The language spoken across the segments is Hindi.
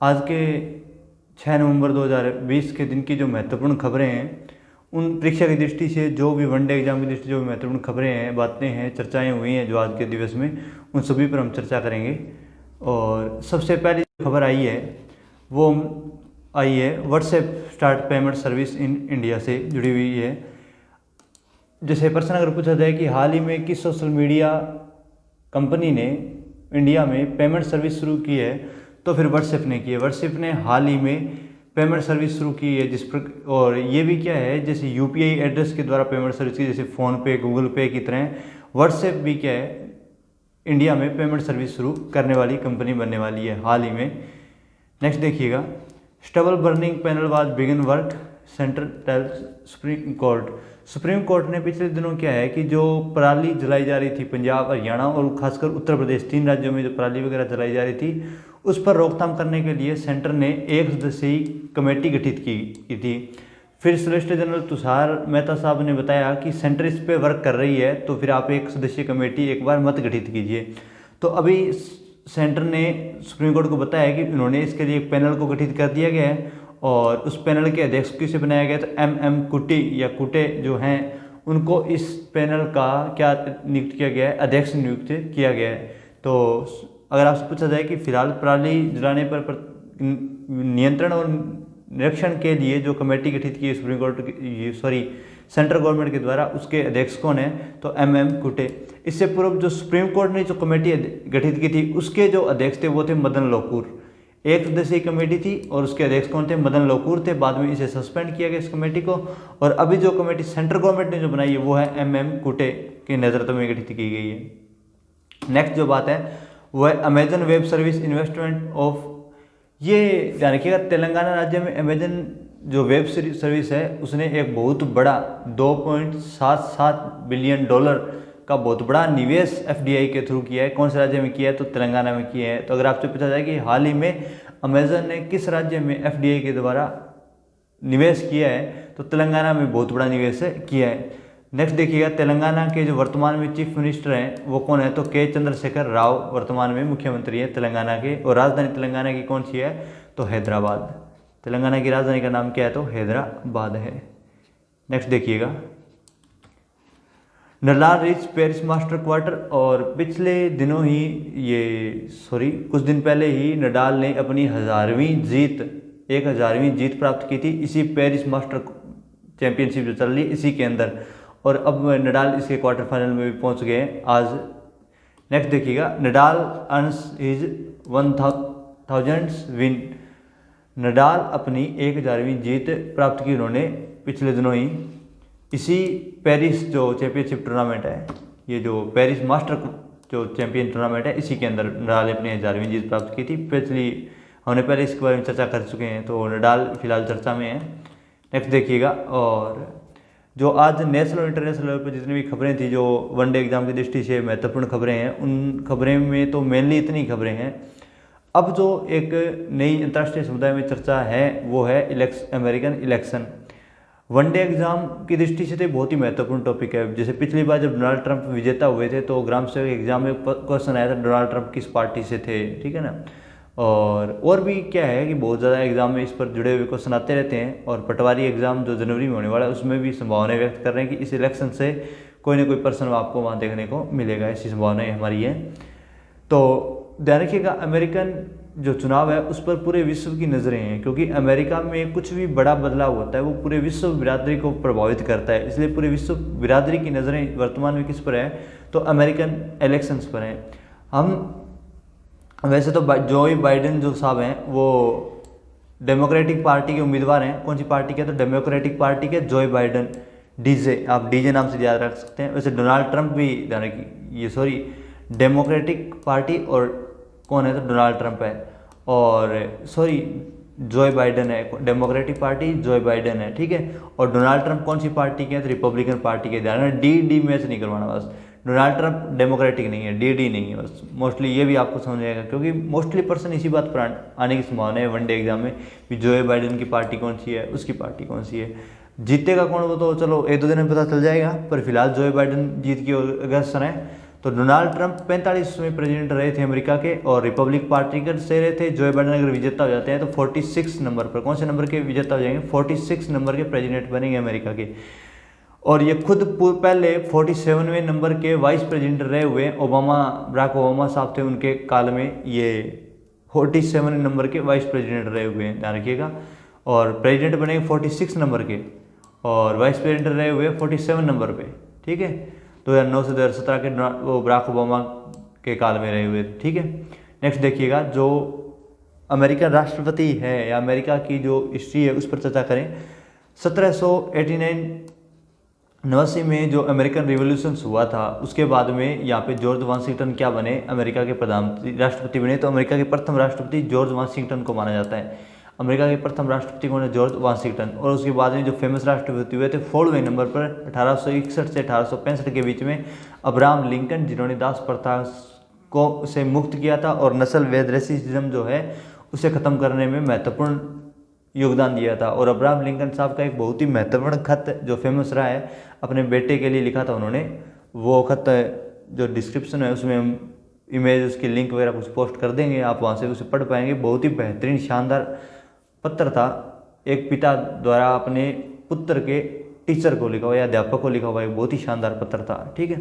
आज के 6 नवंबर 2020 के दिन की जो महत्वपूर्ण खबरें हैं, उन परीक्षा की दृष्टि से जो भी वनडे एग्जाम की दृष्टि से जो भी महत्वपूर्ण खबरें हैं, बातें हैं, चर्चाएं हुई हैं जो आज के दिवस में, उन सभी पर हम चर्चा करेंगे। और सबसे पहली जो खबर आई है वो आई है WhatsApp start payment service in India से जुड़ी हुई है। जैसे प्रश्न अगर पूछा जाए कि हाल ही में किस सोशल मीडिया कंपनी ने इंडिया में पेमेंट सर्विस शुरू की है, तो फिर व्हाट्सएप ने की है। व्हाट्सएप ने हाल ही में पेमेंट सर्विस शुरू की है और ये भी क्या है, जैसे यूपीआई एड्रेस के द्वारा पेमेंट सर्विस की, जैसे फ़ोनपे, गूगल पे की तरह व्हाट्सएप भी क्या है, इंडिया में पेमेंट सर्विस शुरू करने वाली कंपनी बनने वाली है हाल ही में। नेक्स्ट देखिएगा, stubble burning panel was begin work, centre tells supreme court. Supreme court ने पिछले दिनों क्या है कि जो पराली जलाई जा रही थी पंजाब, हरियाणा और खासकर उत्तर प्रदेश, 3 राज्यों में जो पराली वगैरह जलाई जा रही थी, उस पर रोकथाम करने के लिए सेंटर ने एक सदस्यीय कमेटी गठित की थी। फिर सोलिसिटर जनरल तुषार मेहता साहब ने बताया कि सेंटर इस पर वर्क कर रही है, तो फिर आप एक सदस्यीय कमेटी एक बार मत गठित कीजिए। तो अभी सेंटर ने सुप्रीम कोर्ट को बताया कि उन्होंने इसके लिए एक पैनल को गठित कर दिया गया है और उस पैनल के अध्यक्ष किसे बनाया गया, तो MM कुटी या कुटे जो हैं उनको इस पैनल का क्या नियुक्त किया गया है, अध्यक्ष नियुक्त किया गया है। तो अगर आपसे पूछा जाए कि फिलहाल पराली जलाने पर नियंत्रण और निरीक्षण के लिए जो कमेटी गठित की है सुप्रीम कोर्ट सेंट्रल गवर्नमेंट के द्वारा, उसके अध्यक्ष कौन है, तो MM कुटे। इससे पूर्व जो सुप्रीम कोर्ट ने जो कमेटी गठित की थी उसके जो अध्यक्ष थे वो थे मदन लोकूर। एक सदस्यीय कमेटी थी और उसके अध्यक्ष कौन थे, मदन लोकूर थे। बाद में इसे सस्पेंड किया गया इस कमेटी को, और अभी जो कमेटी सेंट्रल गवर्नमेंट ने जो बनाई है वो है MM कुटे के नेतृत्व में गठित की गई है। नेक्स्ट जो बात है वो है Amazon web service investment of, ये ध्यान रखिएगा, तेलंगाना राज्य में अमेजन जो वेब सर्विस है उसने एक बहुत बड़ा $2.77 बिलियन का बहुत बड़ा निवेश FDI के थ्रू किया है। कौन से राज्य में किया है, तो तेलंगाना में किया है। तो अगर आपसे पूछा जाए कि हाल ही में अमेजन ने किस राज्य में FDI के द्वारा निवेश किया है, तो तेलंगाना में बहुत बड़ा निवेश किया है। नेक्स्ट देखिएगा, तेलंगाना के जो वर्तमान में चीफ मिनिस्टर हैं वो कौन है, तो K चंद्रशेखर राव वर्तमान में मुख्यमंत्री हैं तेलंगाना के। और राजधानी तेलंगाना की कौन सी है, तो हैदराबाद। तेलंगाना की राजधानी का नाम क्या है, तो हैदराबाद है। नेक्स्ट देखिएगा, Nadal reach Paris master quarter. और पिछले दिनों ही कुछ दिन पहले ही नडाल ने अपनी 1000वीं जीत प्राप्त की थी इसी पेरिस मास्टर चैंपियनशिप जो चल रही है इसी के अंदर, और अब नडाल इसके क्वार्टर फाइनल में भी पहुंच गए हैं आज। नेक्स्ट देखिएगा, Nadal earns his 1000th win. Nadal अपनी 1000वीं जीत प्राप्त की उन्होंने पिछले दिनों ही इसी पेरिस जो चैंपियनशिप टूर्नामेंट है, ये जो पेरिस मास्टर जो चैंपियन टूर्नामेंट है इसी के अंदर नडाल ने अपनी 1000वीं जीत प्राप्त की थी। हमने पहले इसके बारे में चर्चा कर चुके हैं, तो नडाल फिलहाल चर्चा में है। नेक्स्ट देखिएगा, और जो आज नेशनल और इंटरनेशनल लेवल पर जितनी भी खबरें थी जो वनडे एग्जाम की दृष्टि से महत्वपूर्ण खबरें हैं, उन खबरें में तो मेनली इतनी खबरें हैं। अब जो एक नई अंतर्राष्ट्रीय समुदाय में चर्चा है वो है अमेरिकन इलेक्शन। वनडे एग्जाम की दृष्टि से तो बहुत ही महत्वपूर्ण टॉपिक है। जैसे पिछली बार जब डोनाल्ड ट्रंप विजेता हुए थे तो ग्राम सेवक एग्जाम में क्वेश्चन आया था डोनाल्ड ट्रंप किस पार्टी से थे, ठीक है ना। और भी क्या है कि बहुत ज़्यादा एग्जाम में इस पर जुड़े हुए क्वेश्चन आते रहते हैं, और पटवारी एग्जाम जो जनवरी में होने वाला है उसमें भी संभावनाएं व्यक्त कर रहे हैं कि इस इलेक्शन से कोई ना कोई पर्सन आपको वहाँ देखने को मिलेगा, ऐसी संभावनाएं हमारी है। तो ध्यान रखिएगा, अमेरिकन जो चुनाव है उस पर पूरे विश्व की नज़रें हैं, क्योंकि अमेरिका में कुछ भी बड़ा बदलाव होता है वो पूरे विश्व बिरादरी को प्रभावित करता है। इसलिए पूरे विश्व बिरादरी की नज़रें वर्तमान में किस पर है, तो अमेरिकन इलेक्शंस पर हैं। हम वैसे तो जो बाइडेन जो साहब हैं वो डेमोक्रेटिक पार्टी के उम्मीदवार हैं। कौन सी पार्टी के, तो डेमोक्रेटिक पार्टी के जो बाइडेन, डीजे, आप डीजे नाम से याद रख सकते हैं। वैसे डोनाल्ड ट्रंप भी डेमोक्रेटिक पार्टी, और कौन है, तो डोनाल्ड ट्रंप है। और जो बाइडेन है, डेमोक्रेटिक पार्टी जो बाइडेन है, ठीक है। और डोनाल्ड ट्रंप कौन सी पार्टी के हैं, तो रिपब्लिकन पार्टी के। ध्यान में डी मैच नहीं करवाना बस, डोनाल्ड ट्रंप डेमोक्रेटिक नहीं है, डी नहीं है बस। मोस्टली ये भी आपको समझ आएगा, क्योंकि मोस्टली पर्सन इसी बात पर आने की संभावना है वनडे एग्जाम में कि जो बाइडेन की पार्टी कौन सी है, उसकी पार्टी कौन सी है। जीतेगा कौन वो तो चलो 1-2 दिन में पता चल जाएगा, पर फिलहाल जो बाइडेन जीत की अगर है तो डोनाल्ड ट्रंप 45वें प्रेसिडेंट रहे थे अमेरिका के और रिपब्लिक पार्टी के से रहे थे। जो बाइडेन अगर विजेता हो जाते हैं तो 46 नंबर पर, कौन से नंबर के विजेता हो जाएंगे, 46 नंबर के प्रेसिडेंट बनेंगे अमेरिका के। और ये खुद पहले 47वें नंबर के वाइस प्रेसिडेंट रहे हुए ओबामा, बराक ओबामा साहब थे, उनके काल में ये 47 नंबर के वाइस प्रेसिडेंट रहे हुए हैं, ध्यान रखिएगा। और प्रेसिडेंट बनेंगे 46 नंबर के और वाइस प्रेसिडेंट रहे हुए 47 नंबर पे, ठीक है। 2009 से 2017 के वो बराक ओबामा के काल में रहे हुए, ठीक है। नेक्स्ट देखिएगा, जो अमेरिकन राष्ट्रपति है या अमेरिका की जो हिस्ट्री है उस पर चर्चा करें। 1789 में जो अमेरिकन रिवॉल्यूशन हुआ था उसके बाद में यहाँ पे जॉर्ज वाशिंगटन क्या बने, अमेरिका के प्रधानमंत्री राष्ट्रपति बने। तो अमेरिका के प्रथम राष्ट्रपति जॉर्ज वाशिंगटन को माना जाता है। अमेरिका के प्रथम राष्ट्रपति कौन है, जॉर्ज वाशिंगटन। और उसके बाद में जो फेमस राष्ट्रपति हुए थे 4वें नंबर पर 1861 से 1865 के बीच में अब्राहम लिंकन, जिन्होंने दास प्रथा को से मुक्त किया था और नस्ल भेद रेसिज्म जो है उसे ख़त्म करने में महत्वपूर्ण योगदान दिया था। और अब्राहम लिंकन साहब का एक बहुत ही महत्वपूर्ण खत जो फेमस रहा है, अपने बेटे के लिए लिखा था उन्होंने। वो खत जो डिस्क्रिप्शन है उसमें हम इमेज उसकी लिंक वगैरह कुछ पोस्ट कर देंगे, आप वहाँ से उसे पढ़ पाएंगे। बहुत ही बेहतरीन शानदार पत्र था, एक पिता द्वारा अपने पुत्र के टीचर को लिखा हुआ या अध्यापक को लिखा हुआ एक बहुत ही शानदार पत्र था, ठीक है।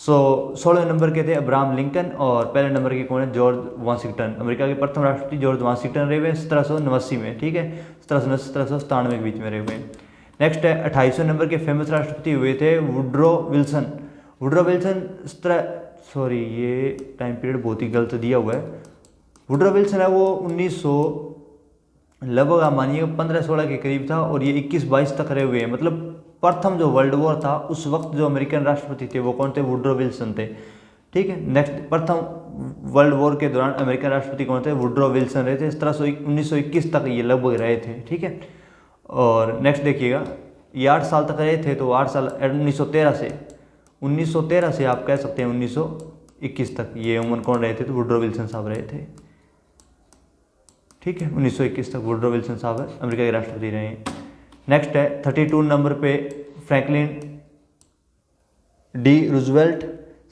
16वें नंबर के थे अब्राहम लिंकन और पहले नंबर के कौन है, जॉर्ज वाशिंगटन। अमेरिका के प्रथम राष्ट्रपति जॉर्ज वाशिंगटन रहे हुए 1789 में, ठीक है, 1797 के बीच में रहे हुए। नेक्स्ट है 28वें नंबर के फेमस राष्ट्रपति हुए थे वुड्रो विल्सन। वुड्रो विल्सन ये टाइम पीरियड बहुत ही गलत दिया हुआ है। वुड्रो विल्सन है वो 1900 लगभग आप मानिए 15-16 के करीब था और ये 21-22 तक रहे हुए हैं। मतलब प्रथम जो वर्ल्ड वॉर था उस वक्त जो अमेरिकन राष्ट्रपति थे वो कौन थे, वुड्रो विल्सन थे, ठीक है। नेक्स्ट, प्रथम वर्ल्ड वॉर के दौरान अमेरिकन राष्ट्रपति कौन थे, वुड्रो विल्सन रहे थे। 1921 तक ये लगभग रहे थे, ठीक है। और नेक्स्ट देखिएगा, ये 8 साल तक रहे थे, तो 8 साल 1913 से आप कह सकते हैं 1921 तक ये उमन कौन रहे थे, तो वुड्रो विल्सन साहब रहे थे, ठीक है। 1921 तक वुड्रो विल्सन साहब अमेरिका के राष्ट्रपति रहे हैं। नेक्स्ट है 32 नंबर पे फ्रैंकलिन डी रूजवेल्ट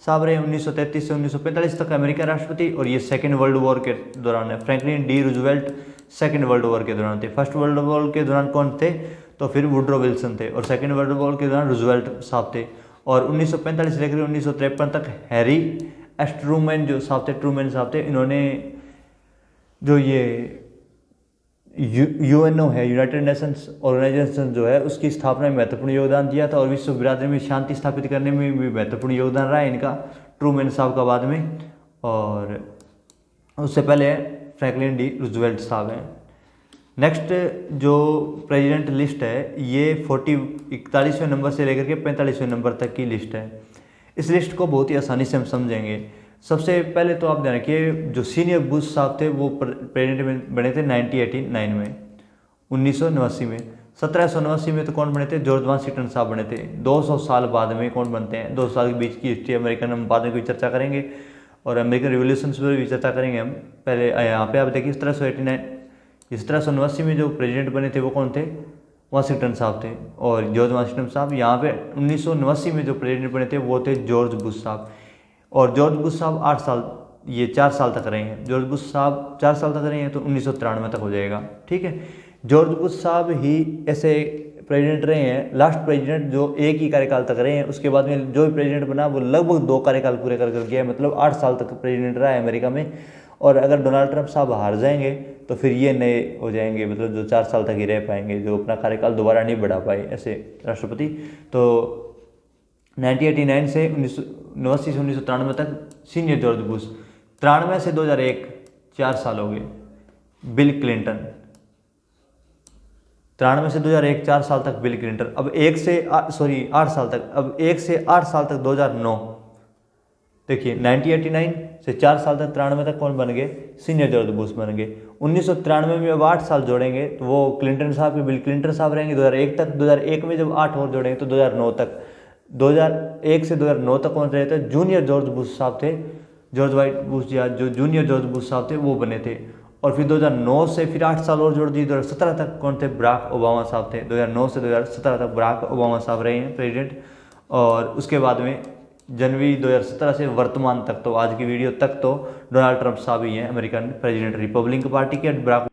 साहब रहे 1933 से 1945 तक अमेरिका राष्ट्रपति। और ये सेकेंड वर्ल्ड वॉर के दौरान है। Franklin D Roosevelt second world war के दौरान थे। फर्स्ट वर्ल्ड वॉर के दौरान कौन थे, तो फिर वुड्रो विल्सन थे। और सेकेंड वर्ल्ड वॉर के दौरान रूजवेल्ट साहब थे। और 1945 से लेकर 1953 तक हैरी एस ट्रूमैन जो साहब थे, ट्रूमैन साहब थे, इन्होंने जो ये यूएनओ है, यूनाइटेड नेशंस ऑर्गेनाइजेशन जो है, उसकी स्थापना में महत्वपूर्ण योगदान दिया था और विश्व बिरादरी में शांति स्थापित करने में भी महत्वपूर्ण योगदान रहा है इनका, ट्रूमैन साहब का बाद में। और उससे पहले फ्रैंकलिन डी रूजवेल्ट साहब हैं। नेक्स्ट जो प्रेसिडेंट लिस्ट है ये 41वें नंबर से लेकर के 45वें नंबर तक की लिस्ट है। इस लिस्ट को बहुत ही आसानी से हम समझेंगे। सबसे पहले तो आप ध्यान रखिए, जो सीनियर बुश साहब थे वो प्रेसिडेंट बने थे 1989 में, 1989 में। 1789 में तो कौन बने थे, जॉर्ज वाशिंगटन साहब बने थे। 200 साल बाद में कौन बनते हैं, 200 साल के बीच की हिस्ट्री अमेरिकन, हम बाद में कोई चर्चा करेंगे और अमेरिकन रिवोल्यूशन पर भी चर्चा करेंगे हम। पहले यहाँ पे आप देखिए 1789 में जो प्रेसिडेंट बने थे वो कौन थे, वाशिंगटन साहब थे। और जॉर्ज वाशिंगटन साहब यहाँ पे 1989 में जो प्रेसिडेंट बने थे वो थे जॉर्ज बुश साहब। और जॉर्ज बुश साहब 8 साल, ये 4 साल तक रहे हैं। जॉर्ज बुश साहब 4 साल तक रहे हैं तो 1993 तक हो जाएगा, ठीक है। जॉर्ज बुश साहब ही ऐसे प्रेसिडेंट रहे हैं, लास्ट प्रेसिडेंट जो एक ही कार्यकाल तक रहे हैं। उसके बाद में जो भी प्रेसिडेंट बना वो लगभग 2 कार्यकाल पूरे कर गया है, मतलब 8 साल तक प्रेसिडेंट रहा है अमेरिका में। और अगर डोनाल्ड ट्रंप साहब हार जाएंगे तो फिर ये नए हो जाएंगे, मतलब जो 4 साल तक ही रह पाएंगे, जो अपना कार्यकाल दोबारा नहीं बढ़ा पाए ऐसे राष्ट्रपति। तो 1989 से 1989 से 1993 तक सीनियर जॉर्ज बुश, 93 से 2001 4 साल हो गए। बिल क्लिंटन 93 से 2001 4 साल तक बिल क्लिंटन। अब 8 साल तक, अब 1 से 8 साल तक 2009। देखिए 1989 से 4 साल तक 93 तक कौन बन गए, सीनियर जॉर्ज बुश बन गए। 1993 में अब 8 साल जोड़ेंगे तो वो क्लिंटन साहब के बिल क्लिंटन साहब रहेंगे 2001 तक। 2001 में जब 8 और जोड़ेंगे तो 2009 तक। 2001 से 2009 तक कौन रहे थे, जूनियर जॉर्ज बुश साहब थे, जॉर्ज वाइट बुश या जो जूनियर जॉर्ज बुश साहब थे वो बने थे। और फिर 2009 से फिर 8 साल और जोड़ दिए, 2017 तक कौन थे, बराक ओबामा साहब थे। 2009 से 2017 तक बराक ओबामा साहब रहे हैं प्रेसिडेंट। और उसके बाद में जनवरी 2017 से वर्तमान तक, तो आज की वीडियो तक तो डोनाल्ड ट्रंप साहब ही हैं अमेरिकन प्रेसिडेंट रिपब्लिकन पार्टी के। बराक